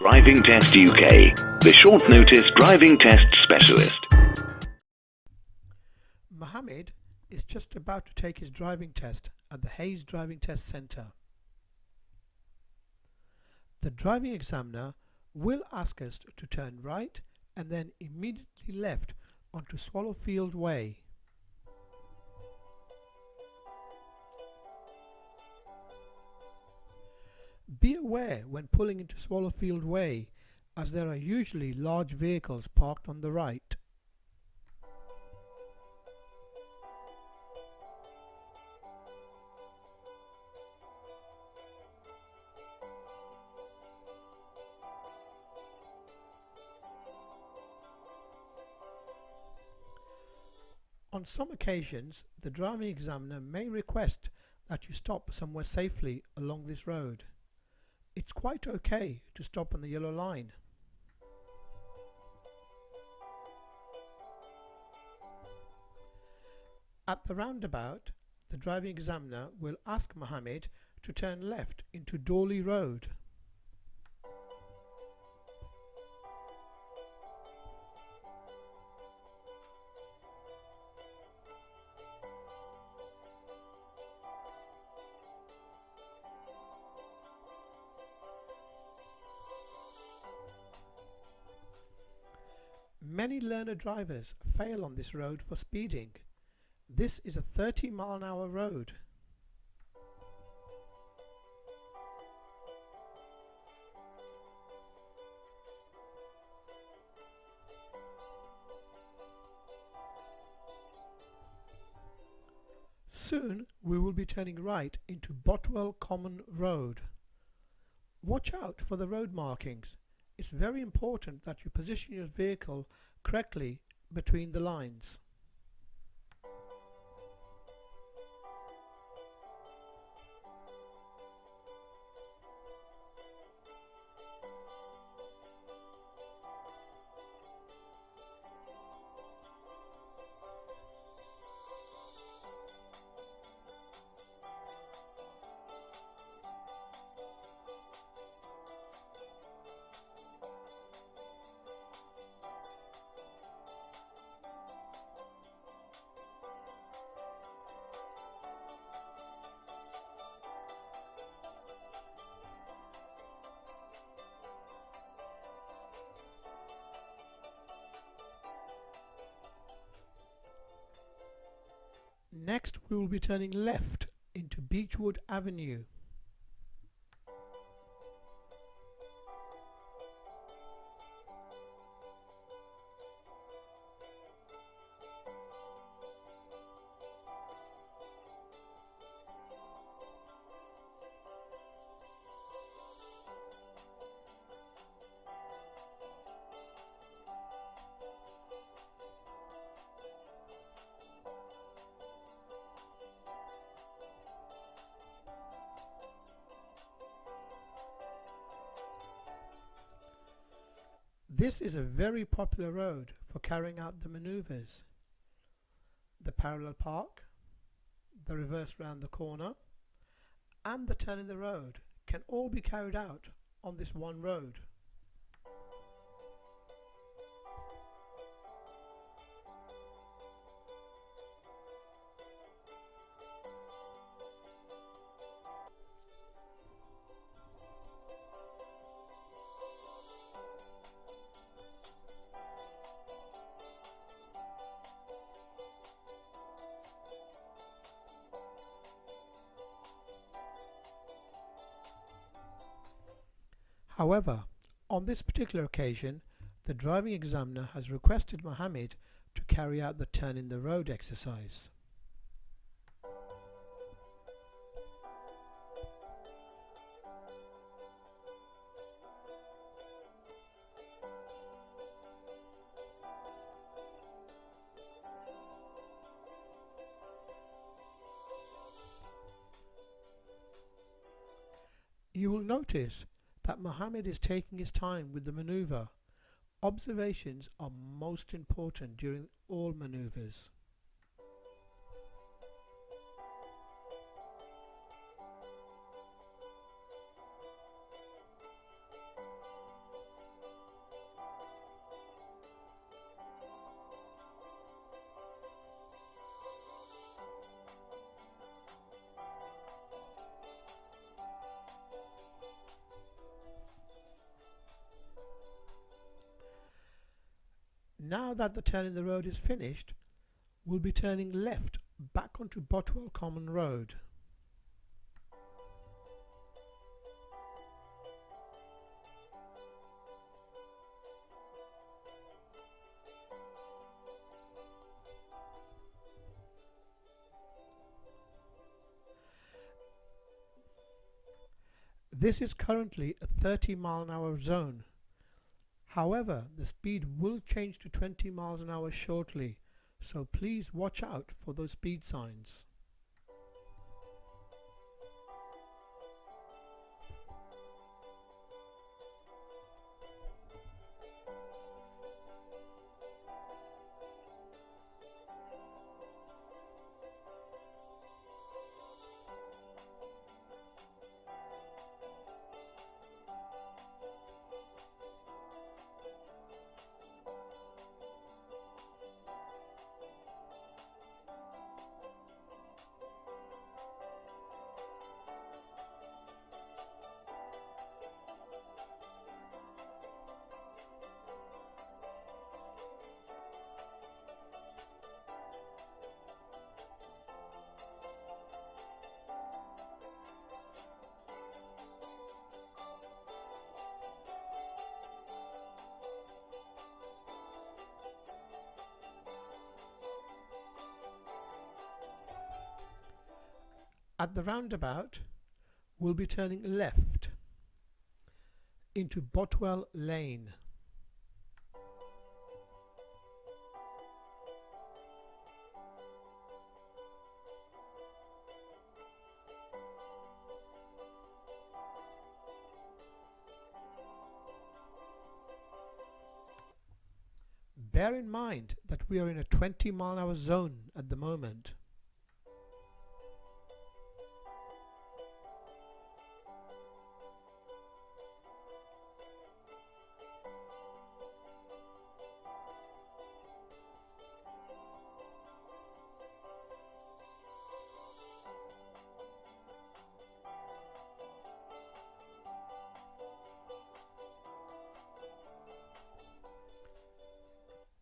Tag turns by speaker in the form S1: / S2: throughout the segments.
S1: Driving Test UK, the short notice driving test specialist.
S2: Mohamid is just about to take his driving test at the Hayes Driving Test Centre. The driving examiner will ask us to turn right and then immediately left onto Swallowfield Way. Be aware when pulling into Swallowfield Way, as there are usually large vehicles parked on the right. On some occasions, the driving examiner may request that you stop somewhere safely along this road. It's quite okay to stop on the yellow line. At the roundabout, the driving examiner will ask Mohamid to turn left into Dawley Road. Many learner drivers fail on this road for speeding. This is a 30-mile-an-hour road. Soon we will be turning right into Botwell Common Road. Watch out for the road markings. It's very important that you position your vehicle correctly between the lines. Next we will be turning left into Beechwood Avenue. This is a very popular road for carrying out the manoeuvres. The parallel park, the reverse round the corner, and the turn in the road can all be carried out on this one road. However, on this particular occasion, the driving examiner has requested Mohamid to carry out the turn in the road exercise. You will notice that Mohamid is taking his time with the manoeuvre. Observations are most important during all manoeuvres. Now that the turn in the road is finished, we'll be turning left back onto Botwell Common Road. This is currently a 30-mile-an-hour zone. However, the speed will change to 20 miles an hour shortly, so please watch out for those speed signs. At the roundabout, we'll be turning left into Botwell Lane. Bear in mind that we are in a 20-mile-an-hour zone at the moment.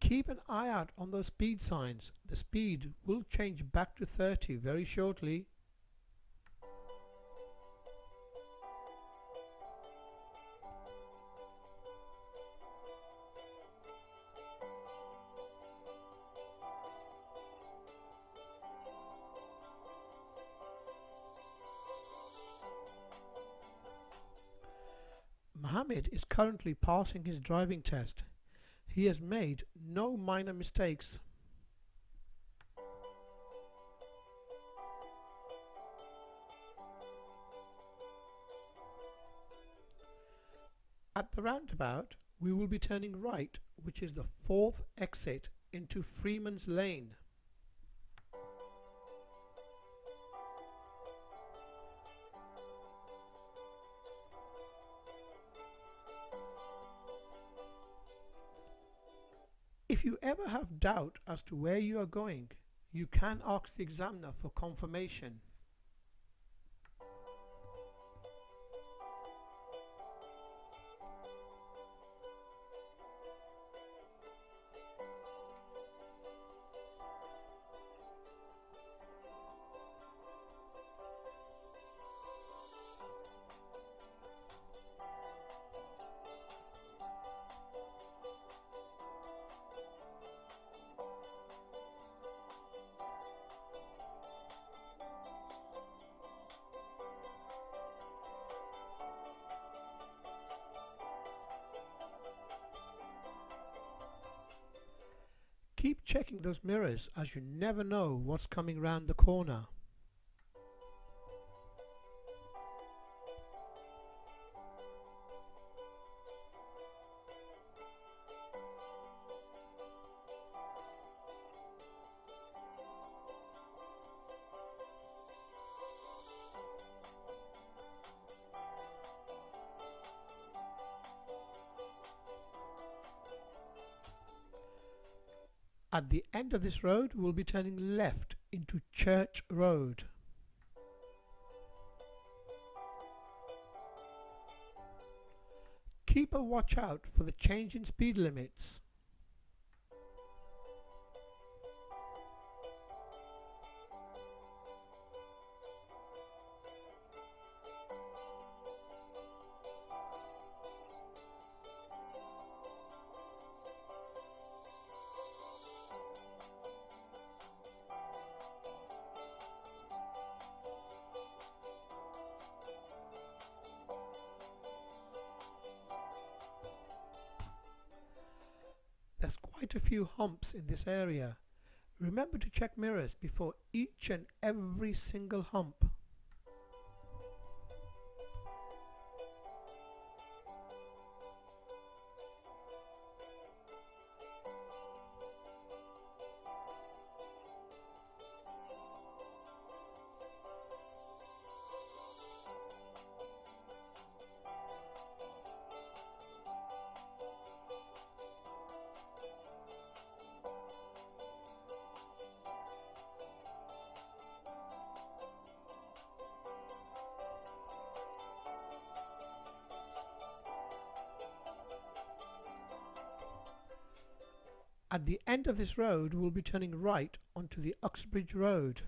S2: Keep an eye out on those speed signs. The speed will change back to 30 very shortly. Mohamid is currently passing his driving test. He has made no minor mistakes. At the roundabout, we will be turning right, which is the fourth exit into Freeman's Lane. If you ever have doubt as to where you are going, you can ask the examiner for confirmation. Keep checking those mirrors as you never know what's coming round the corner. At the end of this road, we'll be turning left into Church Road. Keep a watch out for the change in speed limits. There's quite a few humps in this area. Remember to check mirrors before each and every single hump. At the end of this road, we'll be turning right onto the Uxbridge Road.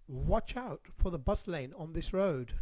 S2: Watch out for the bus lane on this road.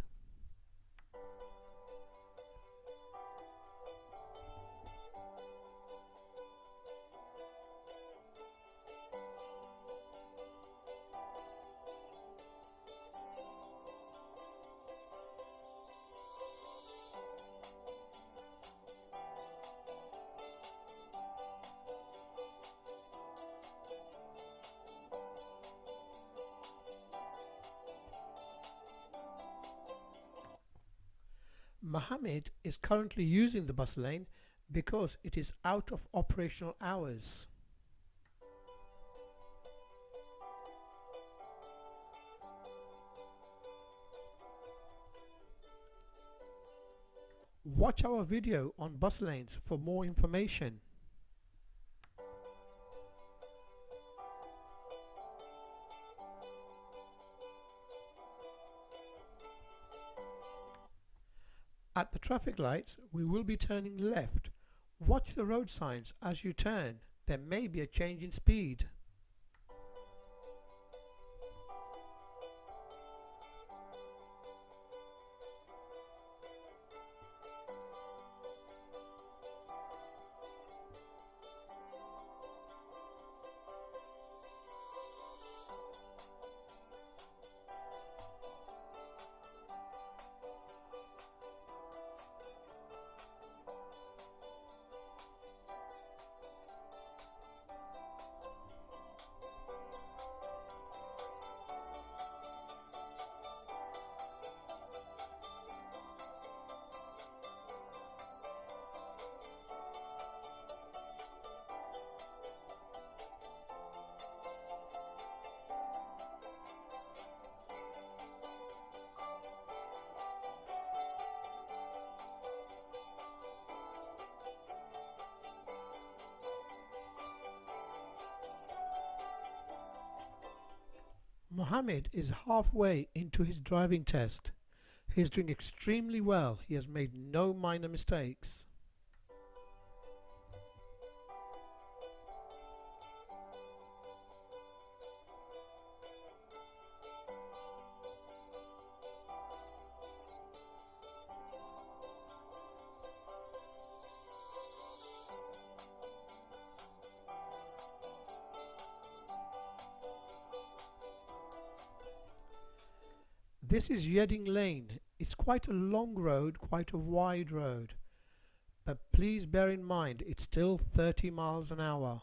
S2: Mohamid is currently using the bus lane because it is out of operational hours. Watch our video on bus lanes for more information. At the traffic lights, we will be turning left. Watch the road signs as you turn. There may be a change in speed. Mohamid is halfway into his driving test. He is doing extremely well. He has made no minor mistakes. This is Yedding Lane. It's quite a long road, quite a wide road. But please bear in mind, it's still 30 miles an hour.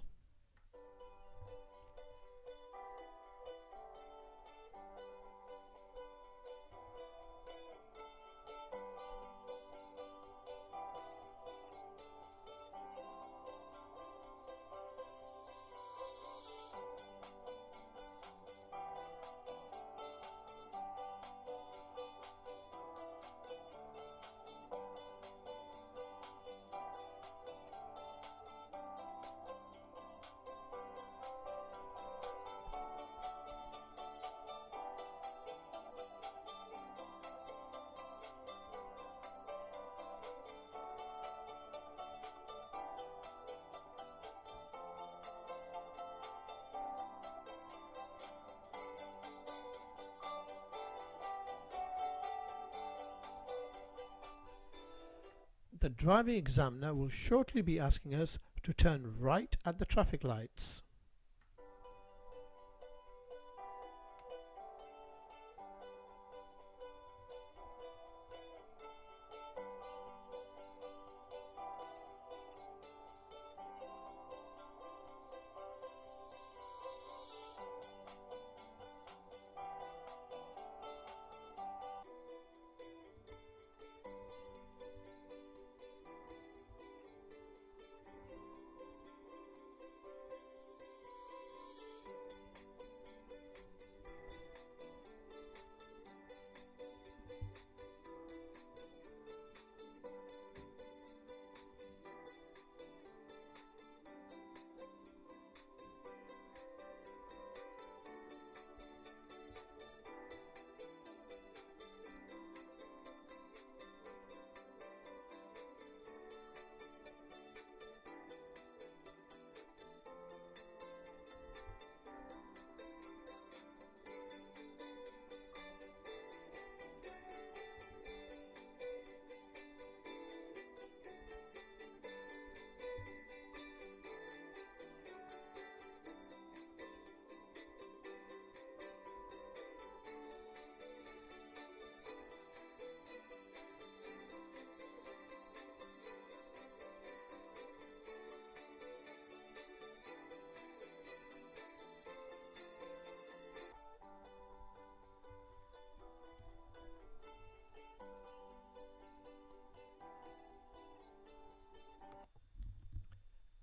S2: The driving examiner will shortly be asking us to turn right at the traffic lights.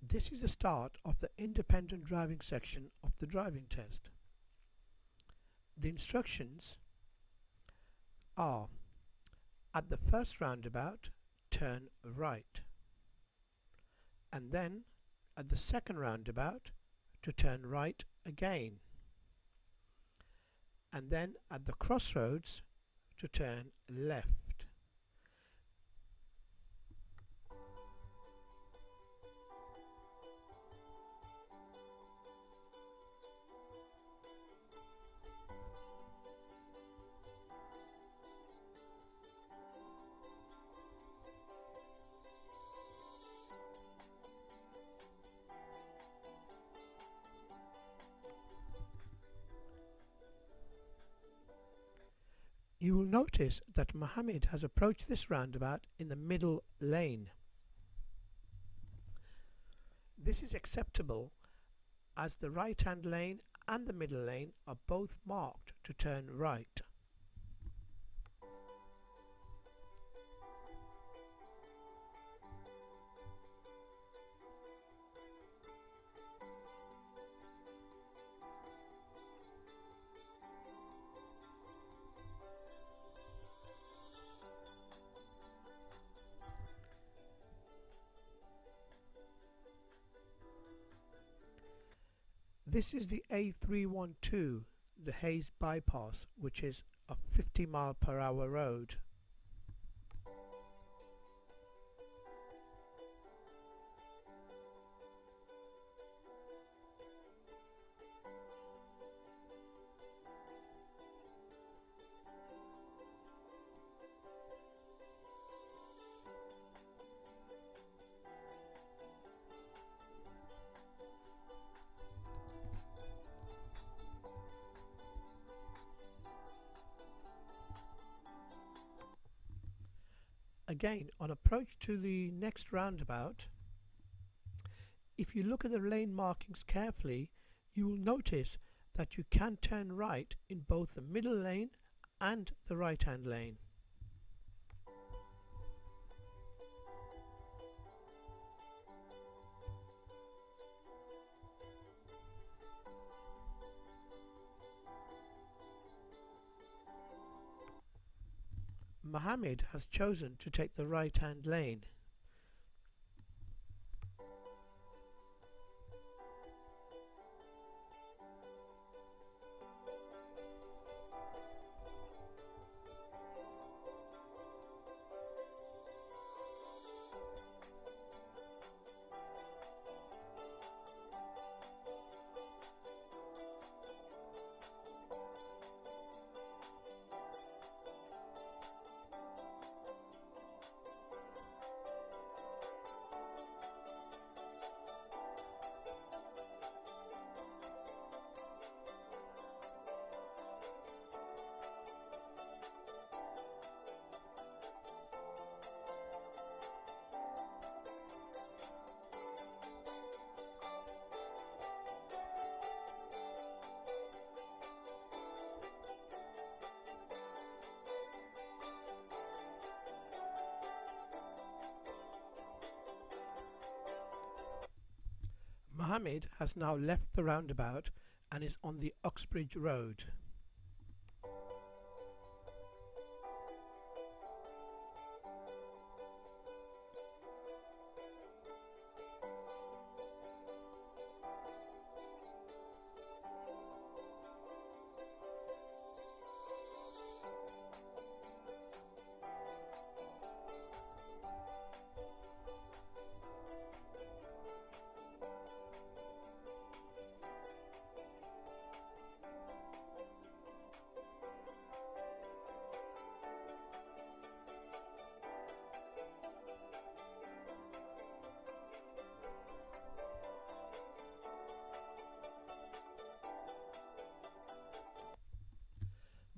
S2: This is the start of the independent driving section of the driving test. The instructions are: at the first roundabout, turn right, and then at the second roundabout to turn right again, and then at the crossroads to turn left. You will notice that Mohamid has approached this roundabout in the middle lane. This is acceptable as the right-hand lane and the middle lane are both marked to turn right. This is the A312, the Hayes bypass, which is a 50-mile-per-hour road. again, on approach to the next roundabout, if you look at the lane markings carefully, you will notice that you can turn right in both the middle lane and the right hand lane. Mohamid has chosen to take the right hand lane. Mohamid has now left the roundabout and is on the Uxbridge Road.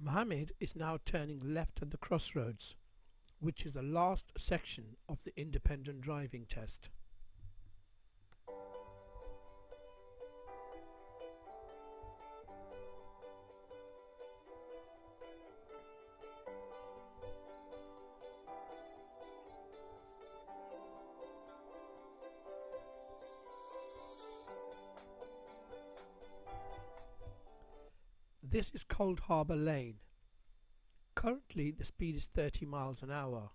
S2: Mohamid is now turning left at the Crossroads, which is the last section of the independent driving test. This is Cold Harbour Lane. Currently the speed is 30 miles an hour,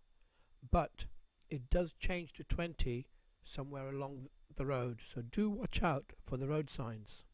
S2: but it does change to 20 somewhere along the road, so do watch out for the road signs.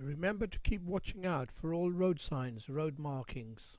S2: Remember to keep watching out for all road signs, road markings.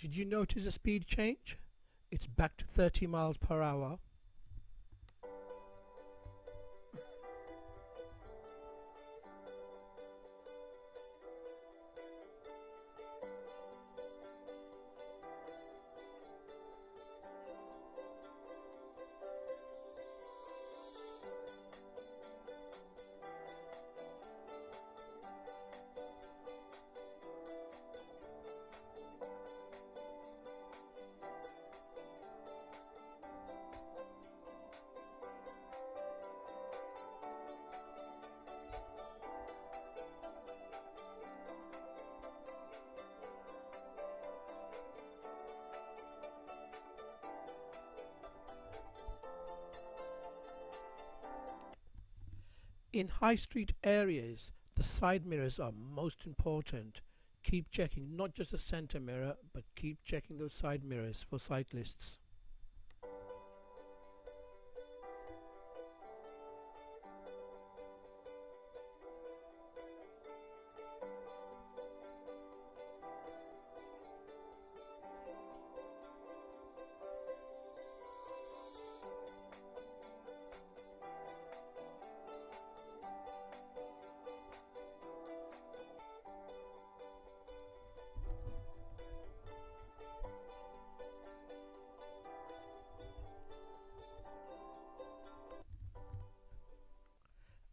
S2: Did you notice a speed change? It's back to 30 miles per hour. In high street areas, the side mirrors are most important. Keep checking not just the centre mirror, but keep checking those side mirrors for cyclists.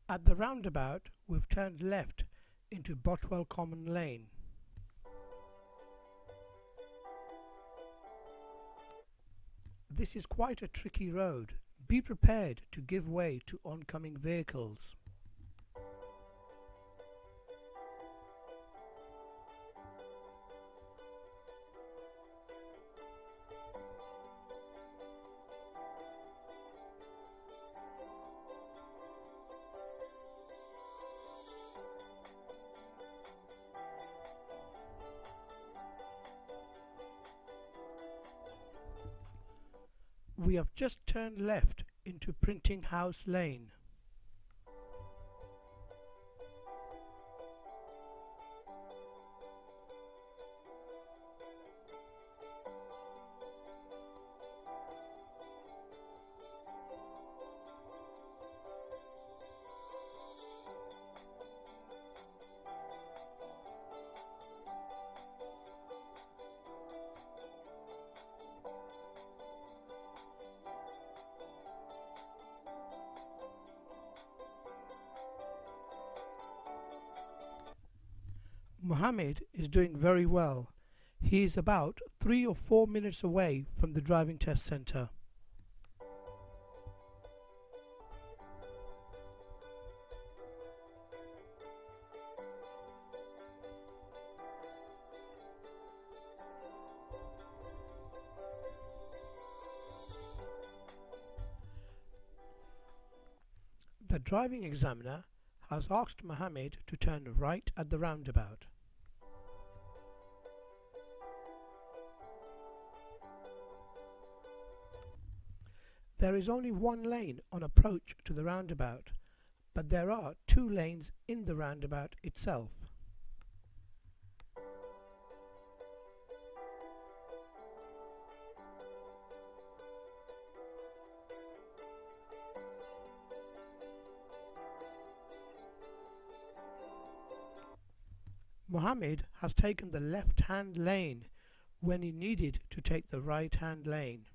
S2: At the roundabout, we've turned left into Botwell Common Lane. This is quite a tricky road. Be prepared to give way to oncoming vehicles. We have just turned left into Printing House Lane. Mohamid is doing very well. He is about 3 or 4 minutes away from the driving test centre. The driving examiner has asked Mohamid to turn right at the roundabout. There is only one lane on approach to the roundabout, but there are 2 lanes in the roundabout itself. Mohamid has taken the left-hand lane when he needed to take the right-hand lane.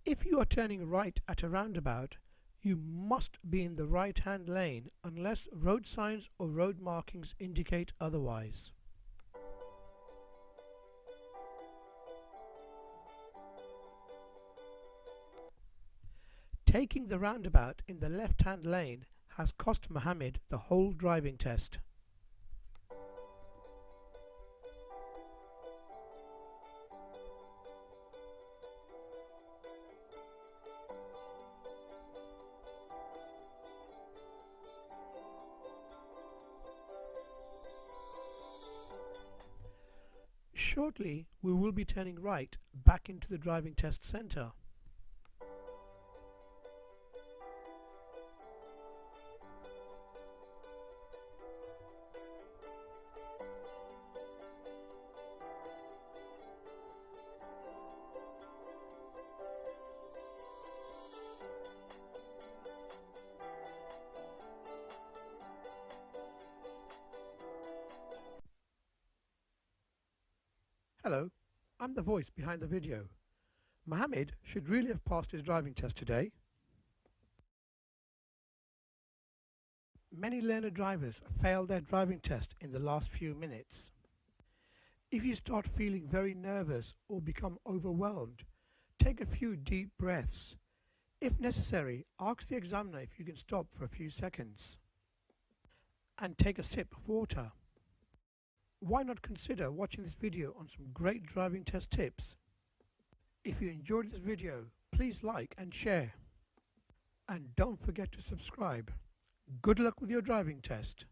S2: If you are turning right at a roundabout, you must be in the right-hand lane unless road signs or road markings indicate otherwise. Taking the roundabout in the left-hand lane has cost Mohamid the whole driving test. Shortly, we will be turning right back into the driving test centre. Hello, I'm the voice behind the video. Mohamid should really have passed his driving test today. Many learner drivers fail their driving test in the last few minutes. If you start feeling very nervous or become overwhelmed, take a few deep breaths. If necessary, ask the examiner if you can stop for a few seconds. And take a sip of water. Why not consider watching this video on some great driving test tips? If you enjoyed this video, please like and share. And don't forget to subscribe. Good luck with your driving test.